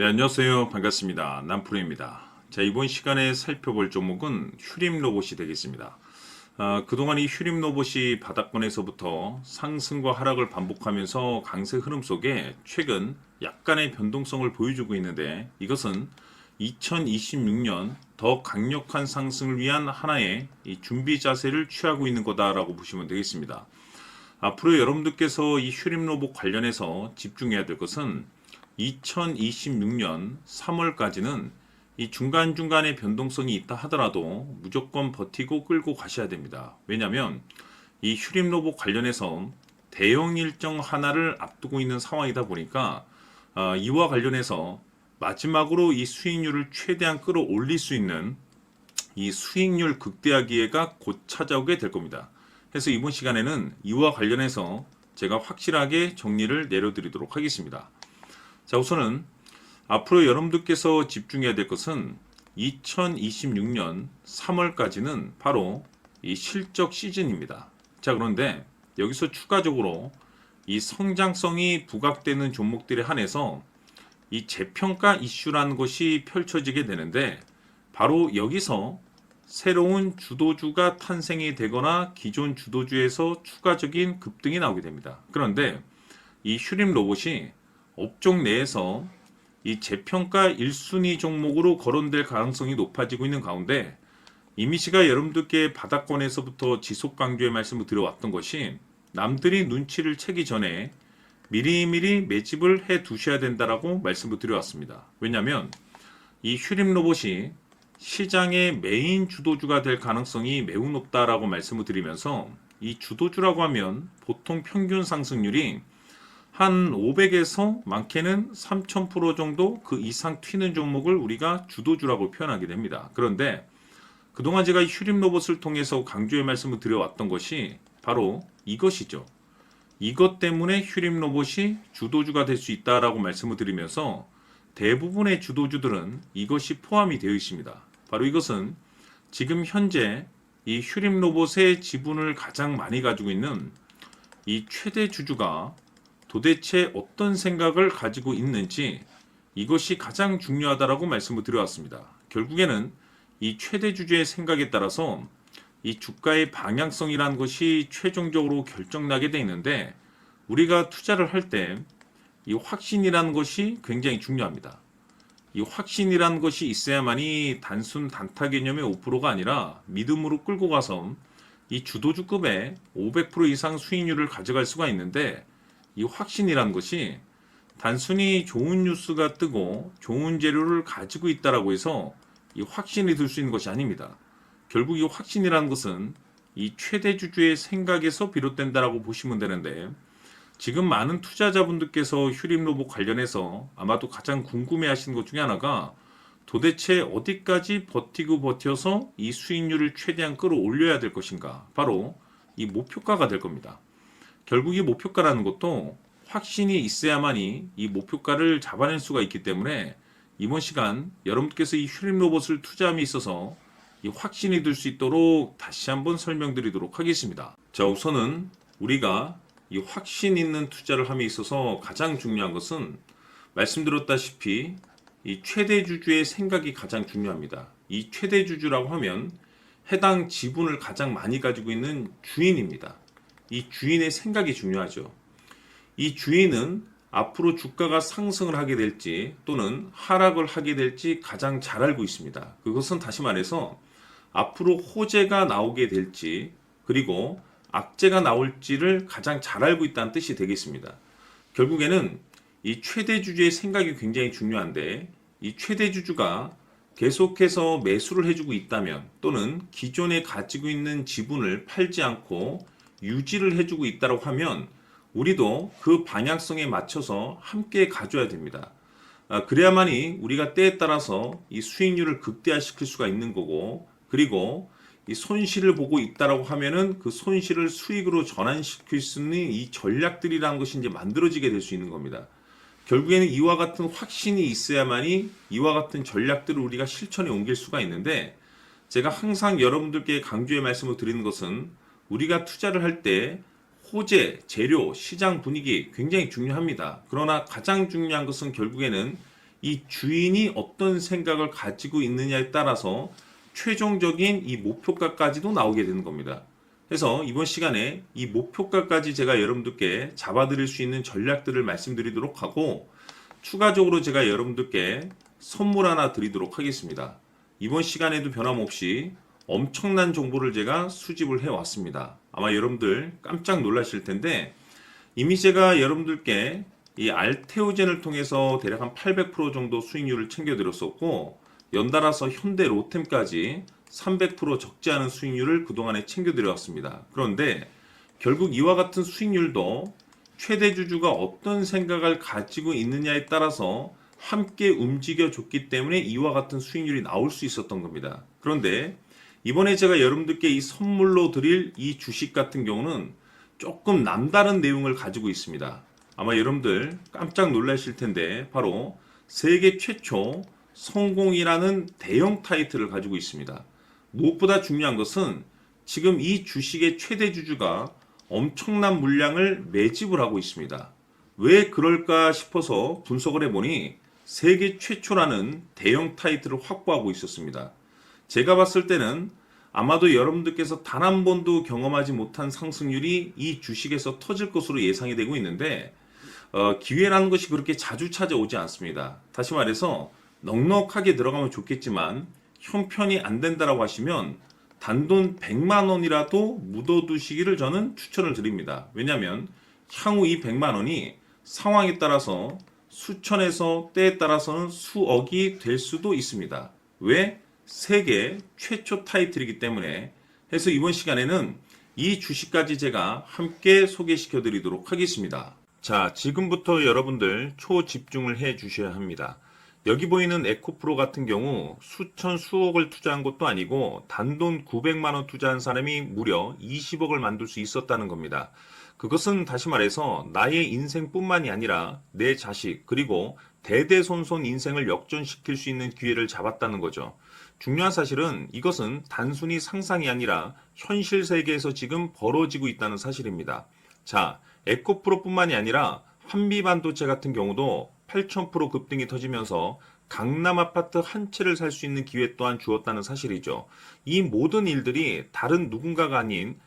네, 안녕하세요. 반갑습니다. 남프로입니다. 자, 이번 시간에 살펴볼 종목은 휴림 로봇이 되겠습니다. 그동안 이 휴림 로봇이 바닥권에서부터 상승과 하락을 반복하면서 강세 흐름 속에 최근 약간의 변동성을 보여주고 있는데, 이것은 2026년 더 강력한 상승을 위한 하나의 이 준비 자세를 취하고 있는 거다라고 보시면 되겠습니다. 앞으로 여러분들께서 이 휴림 로봇 관련해서 집중해야 될 것은 2026년 3월까지는 이 중간중간에 변동성이 있다 하더라도 무조건 버티고 끌고 가셔야 됩니다. 왜냐하면 이 휴림 로봇 관련해서 대형 일정 하나를 앞두고 있는 상황이다 보니까 이와 관련해서 마지막으로 이 수익률을 최대한 끌어올릴 수 있는 이 수익률 극대화 기회가 곧 찾아오게 될 겁니다. 그래서 이번 시간에는 이와 관련해서 제가 확실하게 정리를 내려드리도록 하겠습니다. 자, 우선은 앞으로 여러분들께서 집중해야 될 것은 2026년 3월까지는 바로 이 실적 시즌입니다. 자, 그런데 여기서 추가적으로 이 성장성이 부각되는 종목들에 한해서 이 재평가 이슈라는 것이 펼쳐지게 되는데, 바로 여기서 새로운 주도주가 탄생이 되거나 기존 주도주에서 추가적인 급등이 나오게 됩니다. 그런데 이 휴림 로봇이 업종 내에서 이 재평가 1순위 종목으로 거론될 가능성이 높아지고 있는 가운데, 이미 씨가 여러분들께 바닥권에서부터 지속 강조의 말씀을 드려왔던 것이 남들이 눈치를 채기 전에 미리미리 매집을 해 두셔야 된다라고 말씀을 드려왔습니다. 왜냐하면 이 휴림 로봇이 시장의 메인 주도주가 될 가능성이 매우 높다라고 말씀을 드리면서, 이 주도주라고 하면 보통 평균 상승률이 한 500에서 많게는 3000% 정도 그 이상 튀는 종목을 우리가 주도주라고 표현하게 됩니다. 그런데 그동안 제가 휴림 로봇을 통해서 강조의 말씀을 드려왔던 것이 바로 이것이죠. 이것 때문에 휴림 로봇이 주도주가 될 수 있다라고 말씀을 드리면서, 대부분의 주도주들은 이것이 포함이 되어 있습니다. 바로 이것은 지금 현재 이 휴림 로봇의 지분을 가장 많이 가지고 있는 이 최대 주주가 도대체 어떤 생각을 가지고 있는지, 이것이 가장 중요하다라고 말씀을 드려왔습니다. 결국에는 이 최대 주주의 생각에 따라서 이 주가의 방향성이라는 것이 최종적으로 결정나게 돼 있는데, 우리가 투자를 할 때 이 확신이라는 것이 굉장히 중요합니다. 이 확신이라는 것이 있어야만이 단순 단타 개념의 5%가 아니라 믿음으로 끌고 가서 이 주도주급의 500% 이상 수익률을 가져갈 수가 있는데, 이 확신이라는 것이 단순히 좋은 뉴스가 뜨고 좋은 재료를 가지고 있다라고 해서 이 확신이 들 수 있는 것이 아닙니다. 결국 이 확신이라는 것은 이 최대 주주의 생각에서 비롯된다라고 보시면 되는데, 지금 많은 투자자분들께서 휴림 로봇 관련해서 아마도 가장 궁금해 하시는 것 중에 하나가, 도대체 어디까지 버티고 버텨서 이 수익률을 최대한 끌어올려야 될 것인가, 바로 이 목표가가 될 겁니다. 결국 이 목표가라는 것도 확신이 있어야만이 이 목표가를 잡아낼 수가 있기 때문에, 이번 시간 여러분께서 이 휴림 로봇을 투자함에 있어서 이 확신이 들 수 있도록 다시 한번 설명드리도록 하겠습니다. 자, 우선은 우리가 이 확신 있는 투자를 함에 있어서 가장 중요한 것은 말씀드렸다시피 이 최대 주주의 생각이 가장 중요합니다. 이 최대 주주라고 하면 해당 지분을 가장 많이 가지고 있는 주인입니다. 이 주인의 생각이 중요하죠. 이 주인은 앞으로 주가가 상승을 하게 될지 또는 하락을 하게 될지 가장 잘 알고 있습니다. 그것은 다시 말해서 앞으로 호재가 나오게 될지 그리고 악재가 나올지를 가장 잘 알고 있다는 뜻이 되겠습니다. 결국에는 이 최대 주주의 생각이 굉장히 중요한데, 이 최대 주주가 계속해서 매수를 해주고 있다면 또는 기존에 가지고 있는 지분을 팔지 않고 유지를 해주고 있다고 하면 우리도 그 방향성에 맞춰서 함께 가져야 됩니다. 그래야만이 우리가 때에 따라서 이 수익률을 극대화시킬 수가 있는 거고, 그리고 이 손실을 보고 있다라고 하면은 그 손실을 수익으로 전환시킬 수 있는 이 전략들이라는 것이 이제 만들어지게 될 수 있는 겁니다. 결국에는 이와 같은 확신이 있어야만이 이와 같은 전략들을 우리가 실천에 옮길 수가 있는데, 제가 항상 여러분들께 강조의 말씀을 드리는 것은 우리가 투자를 할 때 호재, 재료, 시장 분위기 굉장히 중요합니다. 그러나 가장 중요한 것은 결국에는 이 주인이 어떤 생각을 가지고 있느냐에 따라서 최종적인 이 목표가까지도 나오게 되는 겁니다. 그래서 이번 시간에 이 목표가까지 제가 여러분들께 잡아드릴 수 있는 전략들을 말씀드리도록 하고, 추가적으로 제가 여러분들께 선물 하나 드리도록 하겠습니다. 이번 시간에도 변함없이 엄청난 정보를 제가 수집을 해왔습니다. 아마 여러분들 깜짝 놀라실 텐데, 이미 제가 여러분들께 이 알테오젠을 통해서 대략 한 800% 정도 수익률을 챙겨드렸었고, 연달아서 현대 로템까지 300% 적지 않은 수익률을 그동안에 챙겨드려왔습니다. 그런데 결국 이와 같은 수익률도 최대 주주가 어떤 생각을 가지고 있느냐에 따라서 함께 움직여줬기 때문에 이와 같은 수익률이 나올 수 있었던 겁니다. 그런데 이번에 제가 여러분들께 이 선물로 드릴 이 주식 같은 경우는 조금 남다른 내용을 가지고 있습니다. 아마 여러분들 깜짝 놀라실 텐데, 바로 세계 최초 성공이라는 대형 타이틀을 가지고 있습니다. 무엇보다 중요한 것은 지금 이 주식의 최대 주주가 엄청난 물량을 매집을 하고 있습니다. 왜 그럴까 싶어서 분석을 해보니 세계 최초라는 대형 타이틀을 확보하고 있었습니다. 제가 봤을 때는 아마도 여러분들께서 단 한 번도 경험하지 못한 상승률이 이 주식에서 터질 것으로 예상이 되고 있는데, 기회라는 것이 그렇게 자주 찾아오지 않습니다. 다시 말해서 넉넉하게 들어가면 좋겠지만 형편이 안 된다라고 하시면 단돈 100만 원이라도 묻어두시기를 저는 추천을 드립니다. 왜냐하면 향후 이 100만 원이 상황에 따라서 수천에서 때에 따라서는 수억이 될 수도 있습니다. 왜? 세계 최초 타이틀이기 때문에. 해서 이번 시간에는 이 주식까지 제가 함께 소개시켜 드리도록 하겠습니다. 자, 지금부터 여러분들 초집중을 해 주셔야 합니다. 여기 보이는 에코프로 같은 경우 수천 수억을 투자한 것도 아니고 단돈 900만 원 투자한 사람이 무려 20억을 만들 수 있었다는 겁니다. 그것은 다시 말해서 나의 인생뿐만이 아니라 내 자식 그리고 대대손손 인생을 역전시킬 수 있는 기회를 잡았다는 거죠. 중요한 사실은 이것은 단순히 상상이 아니라 현실 세계에서 지금 벌어지고 있다는 사실입니다. 자, 에코프로뿐만이 아니라 한미반도체 같은 경우도 8,000% 급등이 터지면서 강남 아파트 한 채를 살 수 있는 기회 또한 주었다는 사실이죠. 이 모든 일들이 다른 누군가가 아닌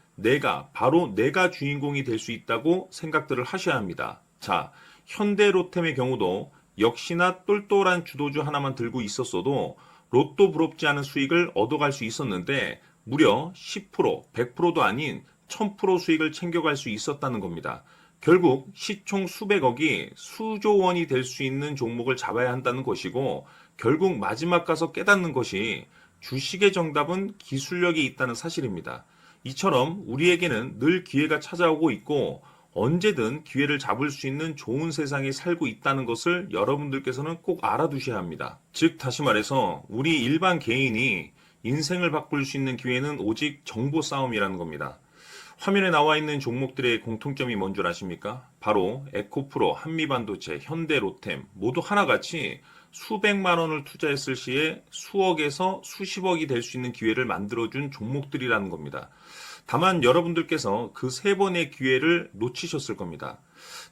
바로 내가 주인공이 될 수 있다고 생각들을 하셔야 합니다. 자, 현대로템의 경우도 역시나 똘똘한 주도주 하나만 들고 있었어도 로또 부럽지 않은 수익을 얻어갈 수 있었는데 무려 10%, 100%도 아닌 1000% 수익을 챙겨갈 수 있었다는 겁니다. 결국 시총 수백억이 수조 원이 될 수 있는 종목을 잡아야 한다는 것이고, 결국 마지막 가서 깨닫는 것이 주식의 정답은 기술력이 있다는 사실입니다. 이처럼 우리에게는 늘 기회가 찾아오고 있고 언제든 기회를 잡을 수 있는 좋은 세상에 살고 있다는 것을 여러분들께서는 꼭 알아두셔야 합니다. 즉 다시 말해서 우리 일반 개인이 인생을 바꿀 수 있는 기회는 오직 정보 싸움이라는 겁니다. 화면에 나와 있는 종목들의 공통점이 뭔 줄 아십니까? 바로 에코프로, 한미반도체, 현대로템 모두 하나같이 수백만 원을 투자했을 시에 수억에서 수십억이 될 수 있는 기회를 만들어준 종목들이라는 겁니다. 다만 여러분들께서 그 세 번의 기회를 놓치셨을 겁니다.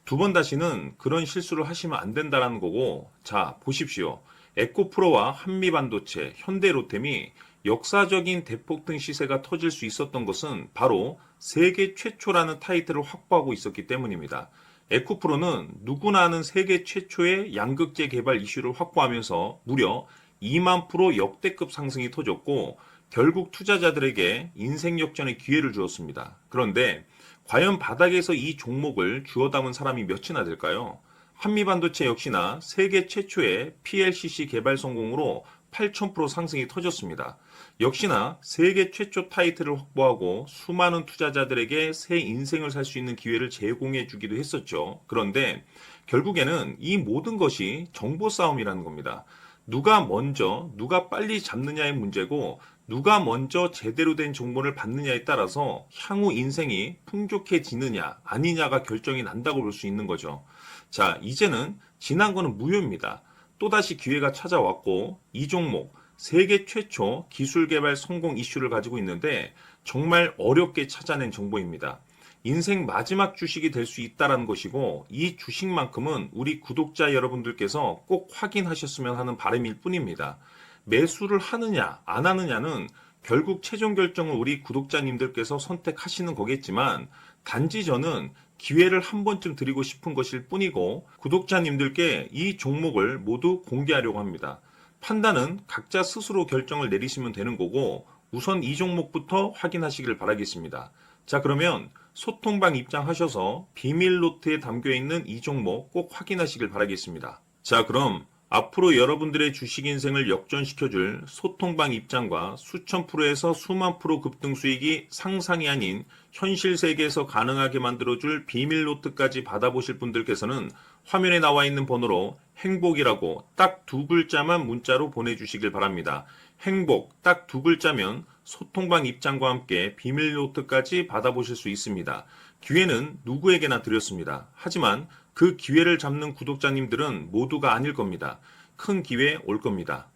두 번 다시는 그런 실수를 하시면 안 된다는 거고, 자 보십시오. 에코프로와 한미반도체, 현대로템이 역사적인 대폭등 시세가 터질 수 있었던 것은 바로 세계 최초라는 타이틀을 확보하고 있었기 때문입니다. 에코프로는 누구나 아는 세계 최초의 양극재 개발 이슈를 확보하면서 무려 2만 프로 역대급 상승이 터졌고 결국 투자자들에게 인생 역전의 기회를 주었습니다. 그런데 과연 바닥에서 이 종목을 주워 담은 사람이 몇이나 될까요? 한미반도체 역시나 세계 최초의 PLCC 개발 성공으로 8,000% 상승이 터졌습니다. 역시나 세계 최초 타이틀을 확보하고 수많은 투자자들에게 새 인생을 살 수 있는 기회를 제공해 주기도 했었죠. 그런데 결국에는 이 모든 것이 정보 싸움이라는 겁니다. 누가 먼저, 누가 빨리 잡느냐의 문제고 누가 먼저 제대로 된 정보를 받느냐에 따라서 향후 인생이 풍족해지느냐 아니냐가 결정이 난다고 볼 수 있는 거죠. 자, 이제는 지난 거는 무효입니다. 또다시 기회가 찾아왔고 이 종목 세계 최초 기술 개발 성공 이슈를 가지고 있는데 정말 어렵게 찾아낸 정보입니다. 인생 마지막 주식이 될 수 있다라는 것이고 이 주식만큼은 우리 구독자 여러분들께서 꼭 확인하셨으면 하는 바람일 뿐입니다. 매수를 하느냐 안 하느냐는 결국 최종 결정을 우리 구독자님들께서 선택하시는 거겠지만 단지 저는 기회를 한 번쯤 드리고 싶은 것일 뿐이고 구독자님들께 이 종목을 모두 공개하려고 합니다. 판단은 각자 스스로 결정을 내리시면 되는 거고 우선 이 종목부터 확인하시길 바라겠습니다. 자, 그러면 소통방 입장하셔서 비밀 노트에 담겨 있는 이 종목 꼭 확인하시길 바라겠습니다. 자, 그럼 앞으로 여러분들의 주식 인생을 역전시켜줄 소통방 입장과 수천 프로에서 수만 프로 급등 수익이 상상이 아닌 현실 세계에서 가능하게 만들어줄 비밀 노트까지 받아보실 분들께서는 화면에 나와 있는 번호로 행복이라고 딱 두 글자만 문자로 보내주시길 바랍니다. 행복 딱 두 글자면 소통방 입장과 함께 비밀 노트까지 받아보실 수 있습니다. 기회는 누구에게나 드렸습니다. 하지만 그 기회를 잡는 구독자님들은 모두가 아닐 겁니다. 큰 기회 올 겁니다.